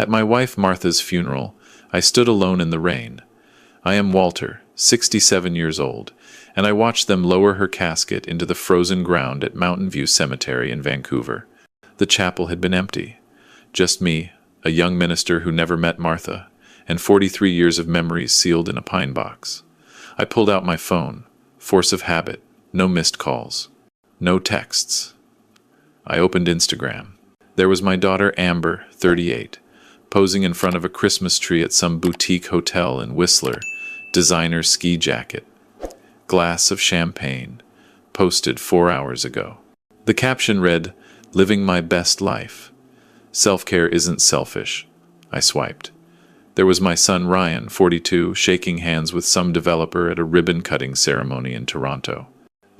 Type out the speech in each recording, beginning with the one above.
At my wife Martha's funeral, I stood alone in the rain. I am Walter, 67 years old, and I watched them lower her casket into the frozen ground at Mountain View Cemetery in Vancouver. The chapel had been empty. Just me, a young minister who never met Martha, and 43 years of memories sealed in a pine box. I pulled out my phone. Force of habit. No missed calls. No texts. I opened Instagram. There was my daughter Amber, 38, posing in front of a Christmas tree at some boutique hotel in Whistler, designer ski jacket. Glass of champagne. Posted 4 hours ago. The caption read, "Living my best life. Self-care isn't selfish." I swiped. There was my son Ryan, 42, shaking hands with some developer at a ribbon-cutting ceremony in Toronto.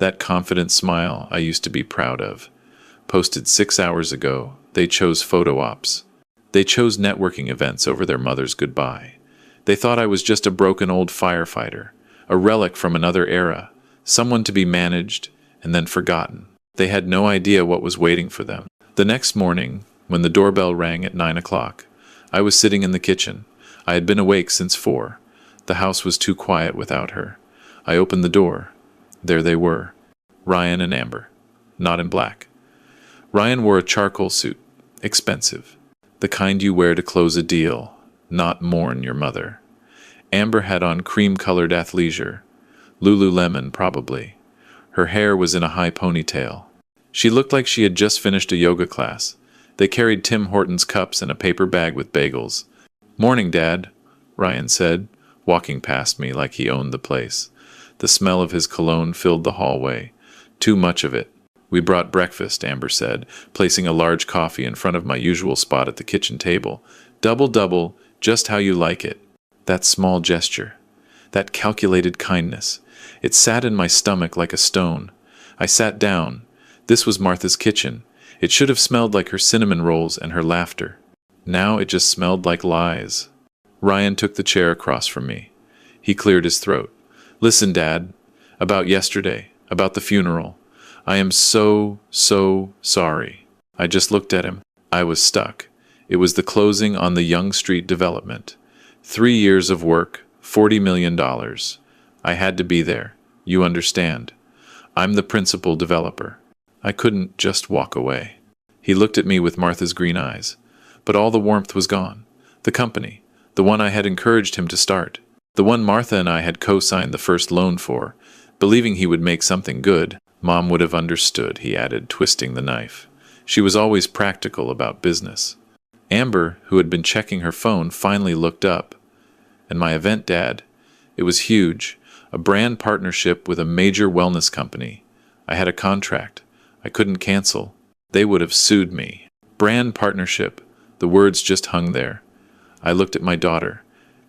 That confident smile I used to be proud of. Posted 6 hours ago, they chose photo ops. They chose networking events over their mother's goodbye. They thought I was just a broken old firefighter, a relic from another era, someone to be managed and then forgotten. They had no idea what was waiting for them. The next morning, when the doorbell rang at 9 o'clock, I was sitting in the kitchen. I had been awake since 4. The house was too quiet without her. I opened the door. There they were, Ryan and Amber, not in black. Ryan wore a charcoal suit, expensive, the kind you wear to close a deal, not mourn your mother. Amber had on cream-colored athleisure, Lululemon probably. Her hair was in a high ponytail. She looked like she had just finished a yoga class. They carried Tim Hortons cups and a paper bag with bagels. "Morning, Dad," Ryan said, walking past me like he owned the place. The smell of his cologne filled the hallway. Too much of it. "We brought breakfast," Amber said, placing a large coffee in front of my usual spot at the kitchen table. "Double, just how you like it." That small gesture. That calculated kindness. It sat in my stomach like a stone. I sat down. This was Martha's kitchen. It should have smelled like her cinnamon rolls and her laughter. Now it just smelled like lies. Ryan took the chair across from me. He cleared his throat. "Listen, Dad. About yesterday. About the funeral. I am so sorry." I just looked at him. I was stuck. It was the closing on the Yonge Street development. 3 years of work, $40 million. I had to be there. You understand. I'm the principal developer. I couldn't just walk away. He looked at me with Martha's green eyes. But all the warmth was gone. The company, the one I had encouraged him to start, the one Martha and I had co-signed the first loan for, believing he would make something good. Mom would have understood, he added, twisting the knife. She was always practical about business. Amber, who had been checking her phone, finally looked up. "And my event, Dad? It was huge. A brand partnership with a major wellness company. I had a contract. I couldn't cancel. They would have sued me." Brand partnership. The words just hung there. I looked at my daughter.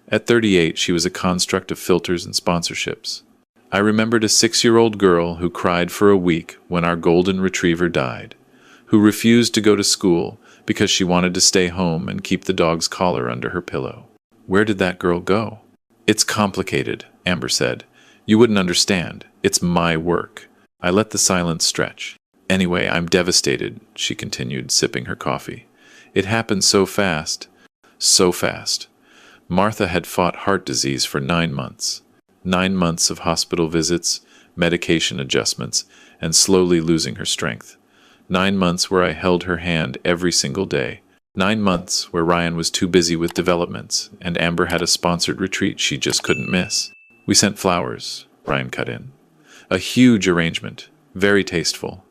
At 38, she was a construct of filters and sponsorships. I remembered a 6-year-old girl who cried for a week when our golden retriever died, who refused to go to school because she wanted to stay home and keep the dog's collar under her pillow. Where did that girl go? "It's complicated," Amber said. "You wouldn't understand. It's my work." I let the silence stretch. "Anyway, I'm devastated," she continued, sipping her coffee. "It happened so fast. So fast. Martha had fought heart disease for 9 months. 9 months of hospital visits, medication adjustments, and slowly losing her strength. 9 months where I held her hand every single day. 9 months where Ryan was too busy with developments, and Amber had a sponsored retreat she just couldn't miss. We sent flowers," Ryan cut in. "A huge arrangement, very tasteful.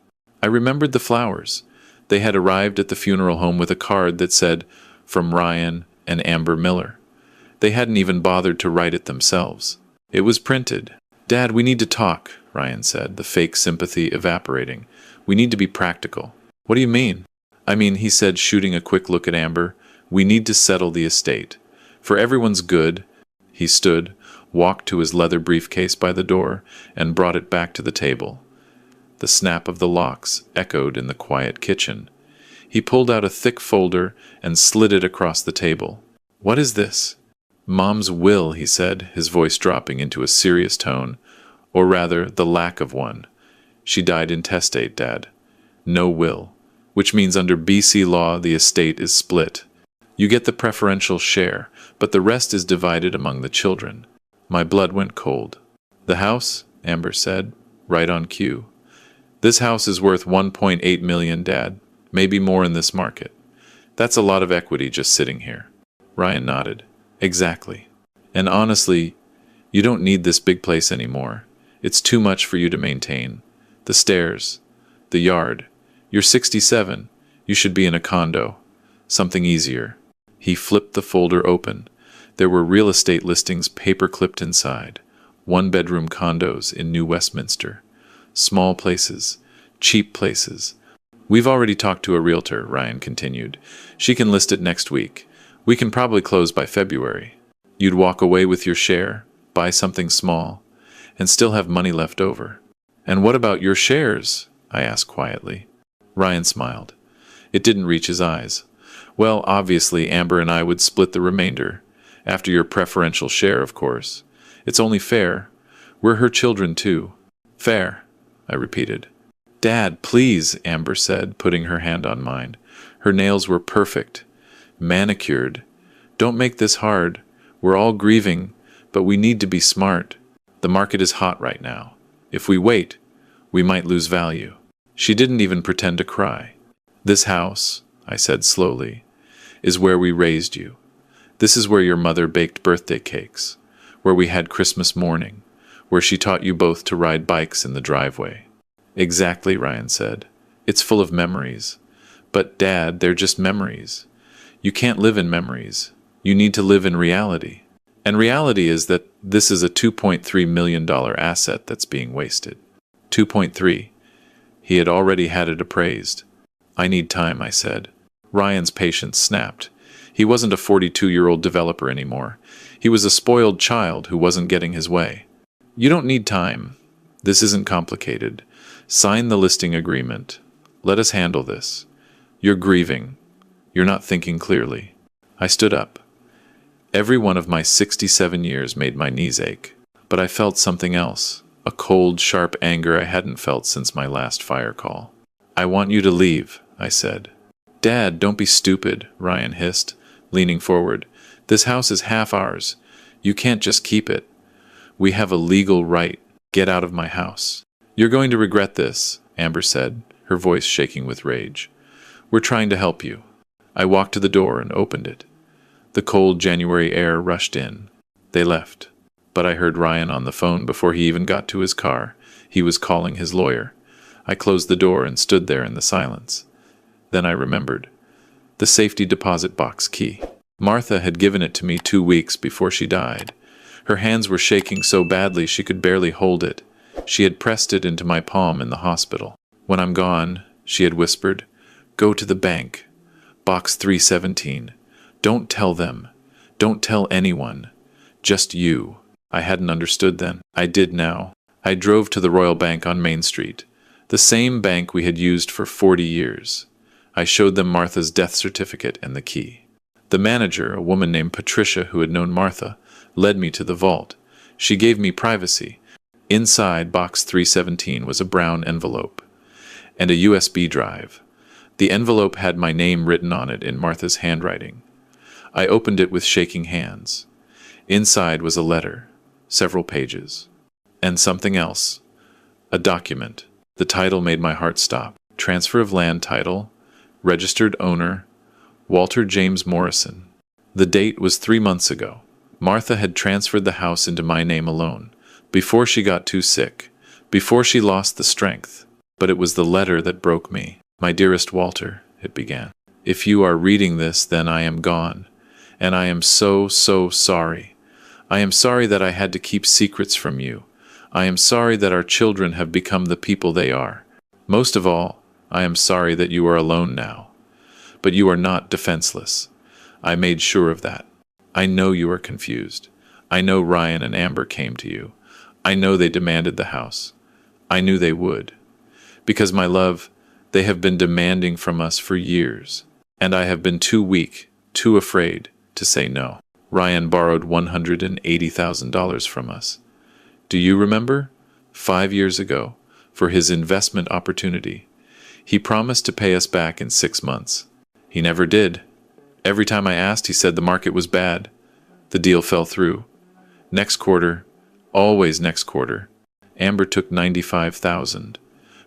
I remembered the flowers. They had arrived at the funeral home with a card that said, 'From Ryan and Amber Miller.' They hadn't even bothered to write it themselves. It was printed. "Dad, we need to talk," Ryan said, the fake sympathy evaporating. "We need to be practical." "What do you mean?" "I mean," he said, shooting a quick look at Amber, "we need to settle the estate. For everyone's good." He stood, walked to his leather briefcase by the door, and brought it back to the table. The snap of the locks echoed in the quiet kitchen. He pulled out a thick folder and slid it across the table. "What is this?" "Mom's will," he said, his voice dropping into a serious tone, or rather, the lack of one. "She died intestate, Dad. No will. Which means under BC law the estate is split. You get the preferential share, but the rest is divided among the children. My blood went cold. The house, Amber said, right on cue. This house is worth $1.8 million, Dad. Maybe more in this market. That's a lot of equity just sitting here. Ryan nodded. Exactly. And honestly, you don't need this big place anymore. It's too much for you to maintain. The stairs, the yard. You're 67. You should be in a condo. Something easier. He flipped the folder open. There were real estate listings paper-clipped inside. One-bedroom condos in New Westminster. Small places. Cheap places. We've already talked to a realtor, Ryan continued. She can list it next week. We can probably close by February. You'd walk away with your share, buy something small, and still have money left over. And what about your shares? I asked quietly. Ryan smiled. It didn't reach his eyes. Well, obviously, Amber and I would split the remainder. After your preferential share, of course. It's only fair. We're her children, too. Fair, I repeated. Dad, please, Amber said, putting her hand on mine. Her nails were perfect. Manicured. Don't make this hard. We're all grieving, but we need to be smart. The market is hot right now. If we wait, we might lose value. She didn't even pretend to cry. This house, I said slowly, is where we raised you. This is where your mother baked birthday cakes, where we had Christmas morning, where she taught you both to ride bikes in the driveway. Exactly, Ryan said. It's full of memories. But, Dad, they're just memories. You can't live in memories. You need to live in reality. And reality is that this is a $2.3 million asset that's being wasted. 2.3. He had already had it appraised. I need time, I said. Ryan's patience snapped. He wasn't a 42-year-old developer anymore. He was a spoiled child who wasn't getting his way. You don't need time. This isn't complicated. Sign the listing agreement. Let us handle this. You're grieving. You're not thinking clearly. I stood up. Every one of my 67 years made my knees ache. But I felt something else. A cold, sharp anger I hadn't felt since my last fire call. I want you to leave, I said. Dad, don't be stupid, Ryan hissed, leaning forward. This house is half ours. You can't just keep it. We have a legal right. Get out of my house. You're going to regret this, Amber said, her voice shaking with rage. We're trying to help you. I walked to the door and opened it. The cold January air rushed in. They left. But I heard Ryan on the phone before he even got to his car. He was calling his lawyer. I closed the door and stood there in the silence. Then I remembered. The safety deposit box key. Martha had given it to me 2 weeks before she died. Her hands were shaking so badly she could barely hold it. She had pressed it into my palm in the hospital. When I'm gone, she had whispered, go to the bank. Box 317. Don't tell them. Don't tell anyone. Just you. I hadn't understood then. I did now. I drove to the Royal Bank on Main Street, the same bank we had used for 40 years. I showed them Martha's death certificate and the key. The manager, a woman named Patricia who had known Martha, led me to the vault. She gave me privacy. Inside box 317 was a brown envelope and a USB drive. The envelope had my name written on it in Martha's handwriting. I opened it with shaking hands. Inside was a letter, several pages, and something else, a document. The title made my heart stop. Transfer of land title, registered owner, Walter James Morrison. The date was 3 months ago. Martha had transferred the house into my name alone, before she got too sick, before she lost the strength. But it was the letter that broke me. My dearest Walter, it began. If you are reading this, then I am gone, and I am so sorry. I am sorry that I had to keep secrets from you. I am sorry that our children have become the people they are. Most of all, I am sorry that you are alone now. But you are not defenseless. I made sure of that. I know you are confused. I know Ryan and Amber came to you. I know they demanded the house. I knew they would. Because, my love, they have been demanding from us for years. And I have been too weak, too afraid to say no. Ryan borrowed $180,000 from us. Do you remember? 5 years ago, for his investment opportunity. He promised to pay us back in 6 months. He never did. Every time I asked, he said the market was bad. The deal fell through. Next quarter, always next quarter, Amber took $95,000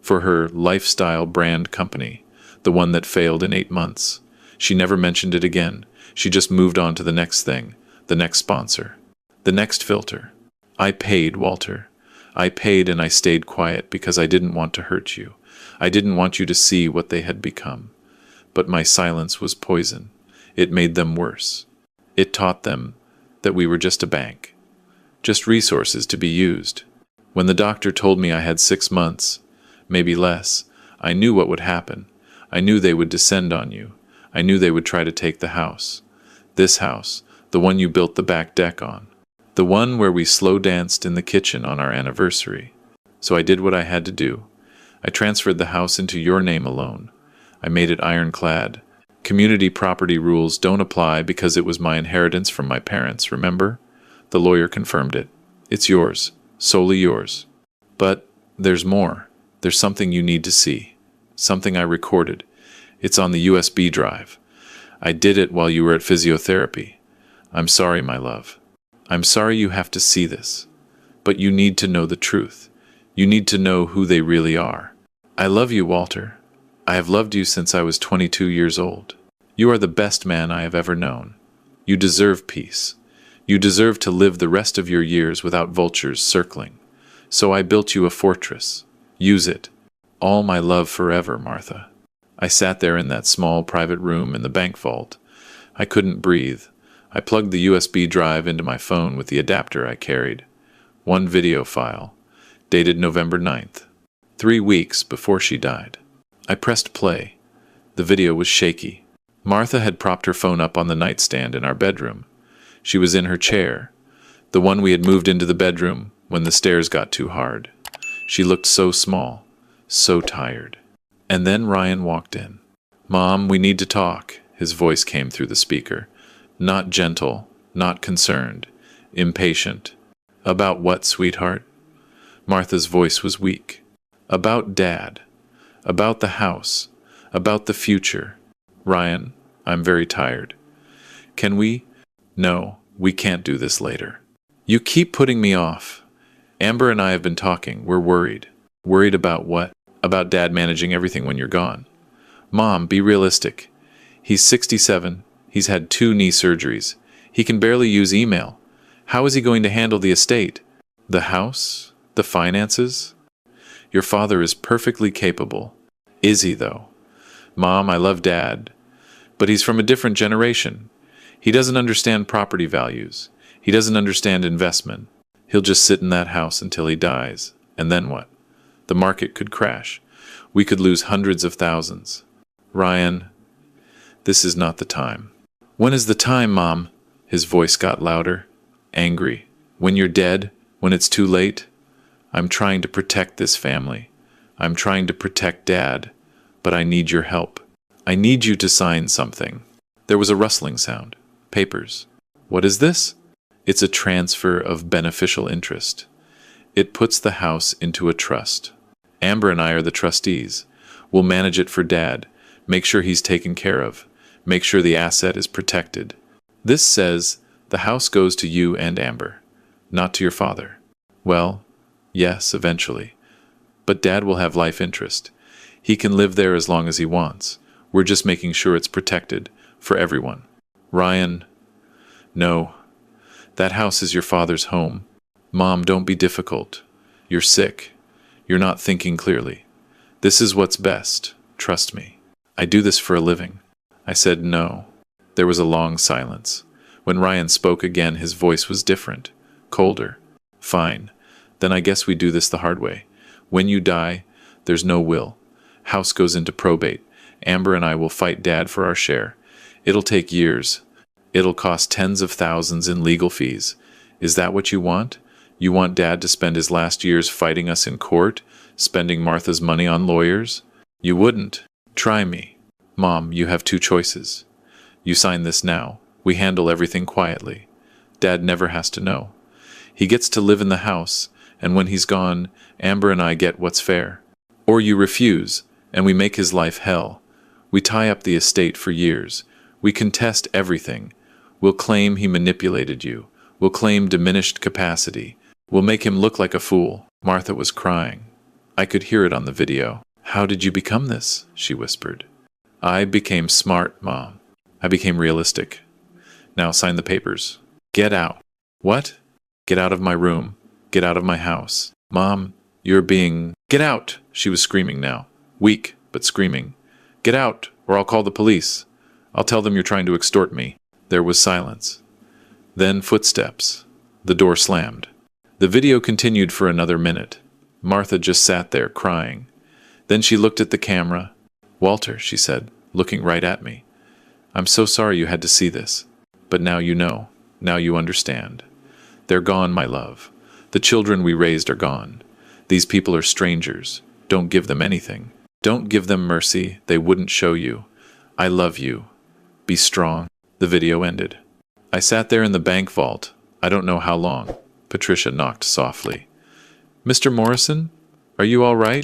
for her lifestyle brand company, the one that failed in 8 months. She never mentioned it again. She just moved on to the next thing, the next sponsor, the next filter. I paid, Walter. I paid, and I stayed quiet because I didn't want to hurt you. I didn't want you to see what they had become. But my silence was poison. It made them worse. It taught them that we were just a bank, just resources to be used. When the doctor told me I had 6 months, maybe less, I knew what would happen. I knew they would descend on you. I knew they would try to take the house. This house, the one you built the back deck on. The one where we slow danced in the kitchen on our anniversary. So I did what I had to do. I transferred the house into your name alone. I made it ironclad. Community property rules don't apply because it was my inheritance from my parents, remember? The lawyer confirmed it. It's yours, solely yours. But there's more. There's something you need to see. Something I recorded. It's on the USB drive. I did it while you were at physiotherapy. I'm sorry, my love. I'm sorry you have to see this. But you need to know the truth. You need to know who they really are. I love you, Walter. I have loved you since I was 22 years old. You are the best man I have ever known. You deserve peace. You deserve to live the rest of your years without vultures circling. So I built you a fortress. Use it. All my love forever, Martha. I sat there in that small private room in the bank vault. I couldn't breathe. I plugged the USB drive into my phone with the adapter I carried. One video file, dated November 9th, 3 weeks before she died. I pressed play. The video was shaky. Martha had propped her phone up on the nightstand in our bedroom. She was in her chair, the one we had moved into the bedroom when the stairs got too hard. She looked so small, so tired. And then Ryan walked in. "Mom, we need to talk," his voice came through the speaker. Not gentle, not concerned, impatient. "About what, sweetheart?" Martha's voice was weak. "About Dad. About the house. About the future. Ryan, I'm very tired. Can we? No, we can't do this later. You keep putting me off. Amber and I have been talking. We're worried. Worried about what? About Dad managing everything when you're gone. Mom, be realistic. He's 67. He's had 2 knee surgeries. He can barely use email. How is he going to handle the estate? The house? The finances? Your father is perfectly capable. Is he, though? Mom, I love Dad, but he's from a different generation. He doesn't understand property values. He doesn't understand investment. He'll just sit in that house until he dies. And then what? The market could crash. We could lose hundreds of thousands. Ryan, this is not the time. When is the time, Mom? His voice got louder, angry. When you're dead? When it's too late? I'm trying to protect this family. I'm trying to protect Dad, but I need your help. I need you to sign something. There was a rustling sound. Papers. What is this? It's a transfer of beneficial interest. It puts the house into a trust. Amber and I are the trustees. We'll manage it for Dad. Make sure he's taken care of. Make sure the asset is protected. This says the house goes to you and Amber, not to your father. Well, yes, eventually. But Dad will have life interest. He can live there as long as he wants. We're just making sure it's protected for everyone. Ryan, no. That house is your father's home. Mom, don't be difficult. You're sick. You're not thinking clearly. This is what's best. Trust me. I do this for a living. I said no. There was a long silence. When Ryan spoke again, his voice was different, colder. Fine. Then I guess we do this the hard way. When you die, there's no will. House goes into probate. Amber and I will fight Dad for our share. It'll take years. It'll cost tens of thousands in legal fees. Is that what you want? You want Dad to spend his last years fighting us in court, spending Martha's money on lawyers? You wouldn't. Try me. Mom, you have 2 choices. You sign this now. We handle everything quietly. Dad never has to know. He gets to live in the house, and when he's gone, Amber and I get what's fair. Or you refuse, and we make his life hell. We tie up the estate for years. We contest everything. We'll claim he manipulated you. We'll claim diminished capacity. We'll make him look like a fool. Martha was crying. I could hear it on the video. How did you become this? She whispered. I became smart, Mom. I became realistic. Now sign the papers. Get out. What? Get out of my room. Get out of my house. Mom, you're being... Get out! She was screaming now. Weak, but screaming. Get out, or I'll call the police. I'll tell them you're trying to extort me. There was silence. Then footsteps. The door slammed. The video continued for another minute. Martha just sat there, crying. Then she looked at the camera. Walter, she said, looking right at me. I'm so sorry you had to see this. But now you know. Now you understand. They're gone, my love. The children we raised are gone. These people are strangers. Don't give them anything. Don't give them mercy. They wouldn't show you. I love you. Be strong. The video ended. I sat there in the bank vault. I don't know how long. Patricia knocked softly. Mr. Morrison? Are you all right?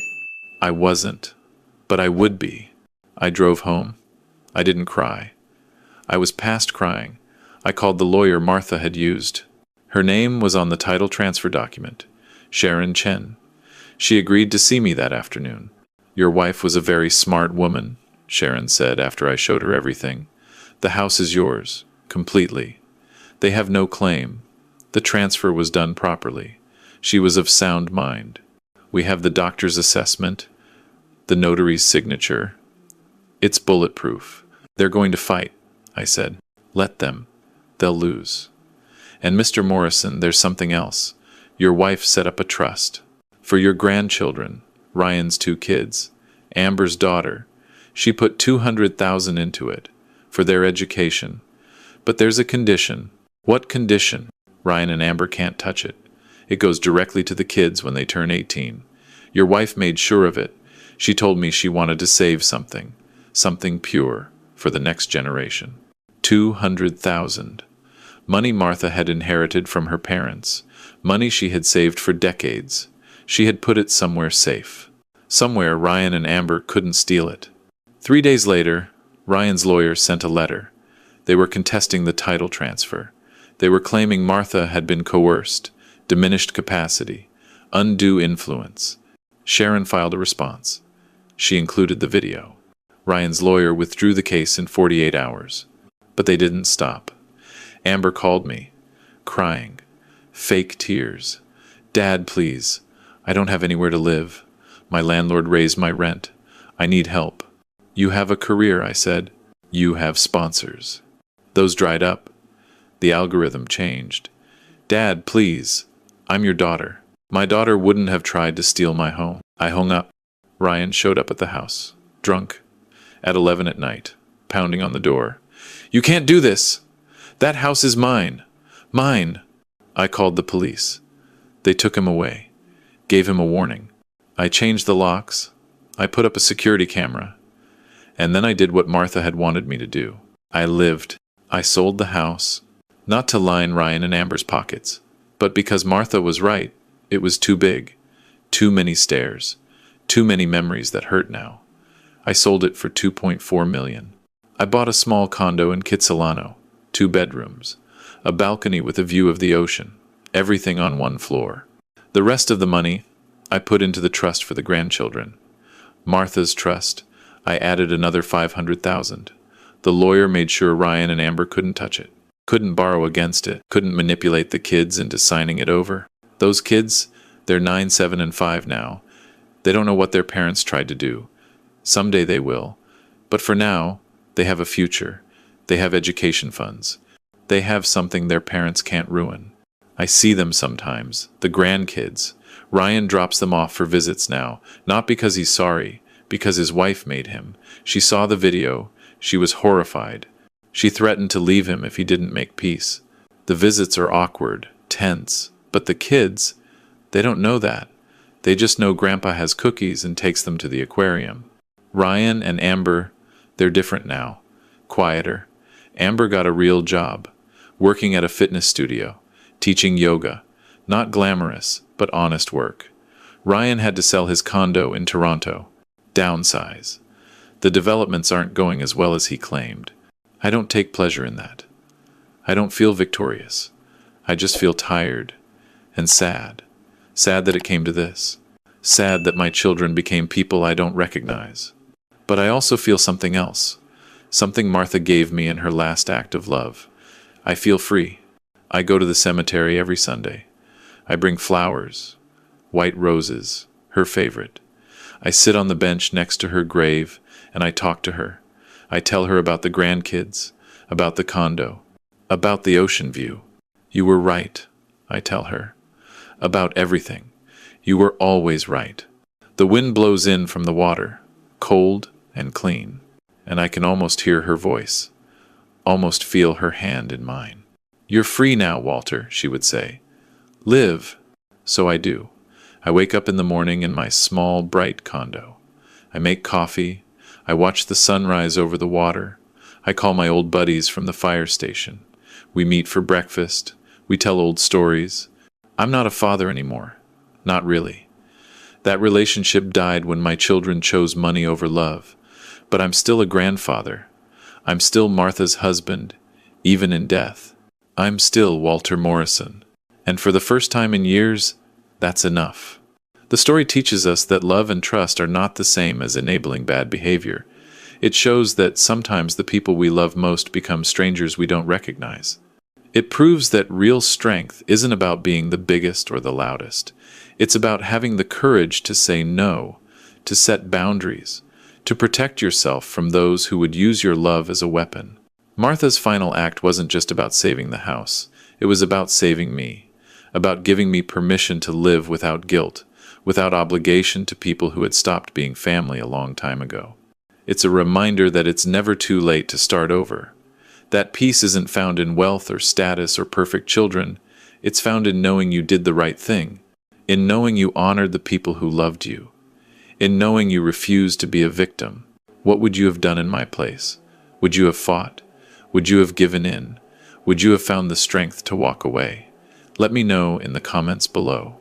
I wasn't. But I would be. I drove home. I didn't cry. I was past crying. I called the lawyer Martha had used. Her name was on the title transfer document. Sharon Chen. She agreed to see me that afternoon. Your wife was a very smart woman, Sharon said after I showed her everything. The house is yours, completely. They have no claim. The transfer was done properly. She was of sound mind. We have the doctor's assessment, the notary's signature. It's bulletproof. They're going to fight, I said. Let them. They'll lose. And Mr. Morrison, there's something else. Your wife set up a trust. For your grandchildren, Ryan's 2 kids, Amber's daughter. She put $200,000 into it, for their education. But there's a condition. What condition? Ryan and Amber can't touch it. It goes directly to the kids when they turn 18. Your wife made sure of it. She told me she wanted to save something. Something pure, for the next generation. $200,000. Money Martha had inherited from her parents. Money she had saved for decades. She had put it somewhere safe. Somewhere Ryan and Amber couldn't steal it. 3 days later, Ryan's lawyer sent a letter. They were contesting the title transfer. They were claiming Martha had been coerced, diminished capacity, undue influence. Sharon filed a response. She included the video. Ryan's lawyer withdrew the case in 48 hours. But they didn't stop. Amber called me, crying. Fake tears. Dad, please. I don't have anywhere to live. My landlord raised my rent. I need help. You have a career, I said. You have sponsors. Those dried up. The algorithm changed. Dad, please. I'm your daughter. My daughter wouldn't have tried to steal my home. I hung up. Ryan showed up at the house, drunk, at 11 at night, pounding on the door. You can't do this. That house is mine. Mine. I called the police. They took him away, gave him a warning. I changed the locks. I put up a security camera. And then I did what Martha had wanted me to do. I lived. I sold the house, not to line Ryan and Amber's pockets, but because Martha was right. It was too big. Too many stairs. Too many memories that hurt now. I sold it for $2.4 million. I bought a small condo in Kitsilano, 2 bedrooms, a balcony with a view of the ocean, everything on 1 floor. The rest of the money I put into the trust for the grandchildren. Martha's trust, I added another $500,000. The lawyer made sure Ryan and Amber couldn't touch it, couldn't borrow against it, couldn't manipulate the kids into signing it over. Those kids, they're 9, 7, and 5 now. They don't know what their parents tried to do. Someday they will. But for now, they have a future. They have education funds. They have something their parents can't ruin. I see them sometimes, the grandkids. Ryan drops them off for visits now, not because he's sorry, because his wife made him. She saw the video. She was horrified. She threatened to leave him if he didn't make peace. The visits are awkward, tense. But the kids, they don't know that. They just know Grandpa has cookies and takes them to the aquarium. Ryan and Amber, they're different now. Quieter. Amber got a real job, working at a fitness studio, teaching yoga. Not glamorous, but honest work. Ryan had to sell his condo in Toronto. Downsize. The developments aren't going as well as he claimed. I don't take pleasure in that. I don't feel victorious. I just feel tired and sad. Sad that it came to this. Sad that my children became people I don't recognize. But I also feel something else. Something Martha gave me in her last act of love. I feel free. I go to the cemetery every Sunday. I bring flowers, white roses, her favorite. I sit on the bench next to her grave and I talk to her. I tell her about the grandkids, about the condo, about the ocean view. You were right, I tell her. About everything. You were always right. The wind blows in from the water, cold and clean, and I can almost hear her voice, almost feel her hand in mine. You're free now, Walter, she would say. Live. So I do. I wake up in the morning in my small, bright condo. I make coffee. I watch the sunrise over the water. I call my old buddies from the fire station. We meet for breakfast. We tell old stories. I'm not a father anymore. Not really. That relationship died when my children chose money over love. But I'm still a grandfather. I'm still Martha's husband, even in death. I'm still Walter Morrison. And for the first time in years, that's enough. The story teaches us that love and trust are not the same as enabling bad behavior. It shows that sometimes the people we love most become strangers we don't recognize. It proves that real strength isn't about being the biggest or the loudest. It's about having the courage to say no, to set boundaries, to protect yourself from those who would use your love as a weapon. Martha's final act wasn't just about saving the house. It was about saving me, about giving me permission to live without guilt, without obligation to people who had stopped being family a long time ago. It's a reminder that it's never too late to start over. That peace isn't found in wealth or status or perfect children. It's found in knowing you did the right thing, in knowing you honored the people who loved you, in knowing you refused to be a victim. What would you have done in my place? Would you have fought? Would you have given in? Would you have found the strength to walk away? Let me know in the comments below.